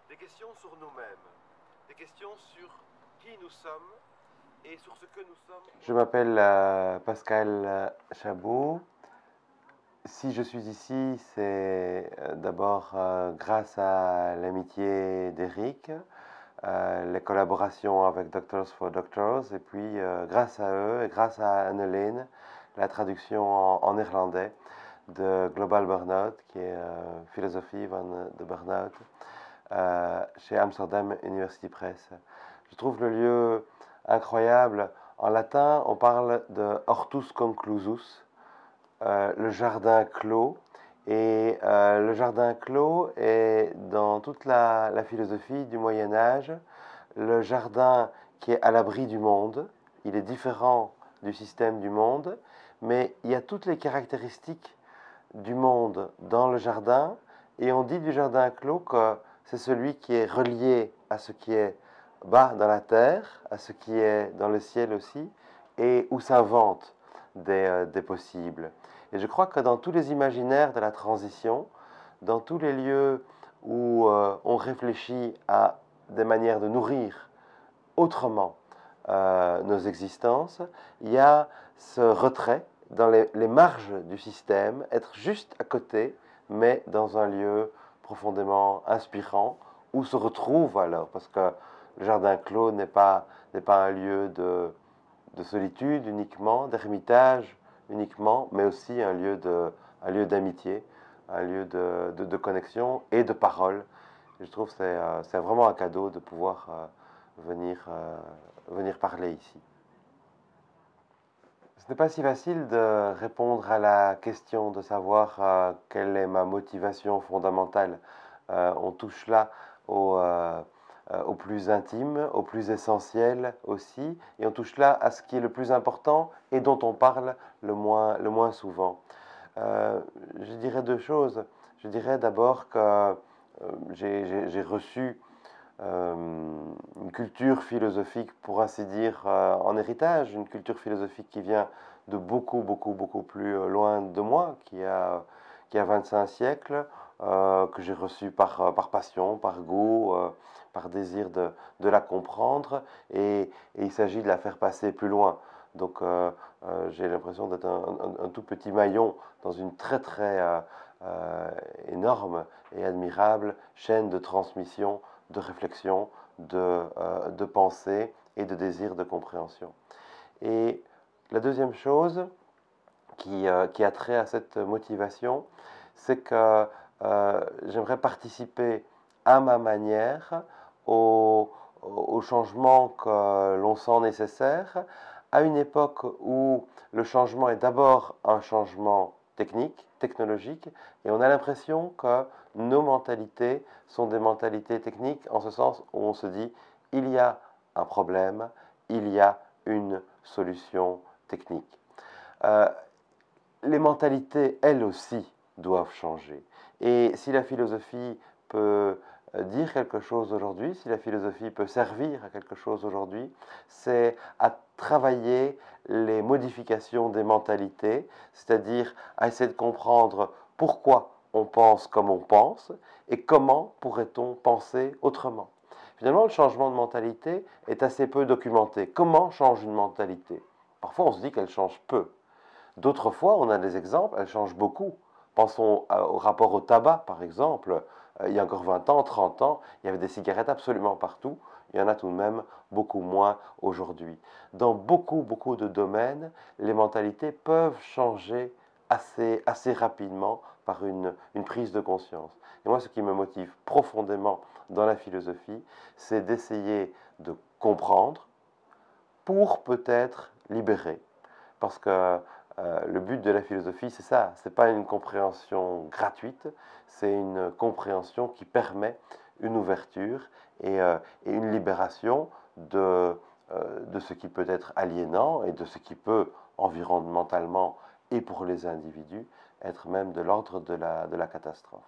des questions sur nous-mêmes, des questions sur qui nous sommes et sur ce que nous sommes. Je m'appelle Pascal Chabot. Si je suis ici, c'est d'abord grâce à l'amitié d'Eric, les collaborations avec Doctors for Doctors, et puis grâce à eux et grâce à Anne-Hélène, la traduction en néerlandais de Global Burnout, qui est philosophie de Burnout, chez Amsterdam University Press. Je trouve le lieu incroyable. En latin, on parle de hortus conclusus, le jardin clos. Et le jardin clos est dans toute la philosophie du Moyen Âge le jardin qui est à l'abri du monde. Il est différent du système du monde, mais il y a toutes les caractéristiques du monde dans le jardin. Et on dit du jardin clos que c'est celui qui est relié à ce qui est bas dans la terre, à ce qui est dans le ciel aussi, et où s'inventent des possibles. Et je crois que dans tous les imaginaires de la transition, dans tous les lieux où on réfléchit à des manières de nourrir autrement nos existences, il y a ce retrait dans les marges du système, être juste à côté, mais dans un lieu profondément inspirant, où se retrouve alors, parce que le jardin clos n'est pas un lieu de solitude uniquement, d'ermitage uniquement, mais aussi un lieu d'amitié, un lieu de connexion et de parole. Et je trouve que c'est vraiment un cadeau de pouvoir venir parler ici. Ce n'est pas si facile de répondre à la question de savoir quelle est ma motivation fondamentale. On touche là au plus intime, au plus essentiel aussi, et on touche là à ce qui est le plus important et dont on parle le moins souvent. Je dirais deux choses. Je dirais d'abord que j'ai reçu une culture philosophique, pour ainsi dire, en héritage, une culture philosophique qui vient de beaucoup plus loin de moi, qui a 25 siècles, que j'ai reçue par passion, par goût, par désir de la comprendre, et il s'agit de la faire passer plus loin. Donc j'ai l'impression d'être un tout petit maillon dans une très énorme et admirable chaîne de transmission, de réflexion, de pensée et de désir de compréhension. Et la deuxième chose qui a trait à cette motivation, c'est que j'aimerais participer à ma manière au changement que l'on sent nécessaire, à une époque où le changement est d'abord un changement technique, technologique, et on a l'impression que nos mentalités sont des mentalités techniques, en ce sens où on se dit, il y a un problème, il y a une solution technique. Les mentalités, elles aussi, doivent changer. Et si la philosophie peut dire quelque chose aujourd'hui, si la philosophie peut servir à quelque chose aujourd'hui, c'est à travailler les modifications des mentalités, c'est-à-dire à essayer de comprendre pourquoi on pense comme on pense et comment pourrait-on penser autrement. Finalement, le changement de mentalité est assez peu documenté. Comment change une mentalité? Parfois, on se dit qu'elle change peu. D'autres fois, on a des exemples, elles changent beaucoup. Pensons au rapport au tabac, par exemple. Il y a encore 20 ans, 30 ans, il y avait des cigarettes absolument partout. Il y en a tout de même beaucoup moins aujourd'hui. Dans beaucoup de domaines, les mentalités peuvent changer assez rapidement par une prise de conscience. Et moi, ce qui me motive profondément dans la philosophie, c'est d'essayer de comprendre pour peut-être libérer. Parce que le but de la philosophie, c'est ça, c'est pas une compréhension gratuite, c'est une compréhension qui permet une ouverture et une libération de ce qui peut être aliénant et de ce qui peut, environnementalement et pour les individus, être même de l'ordre de la catastrophe.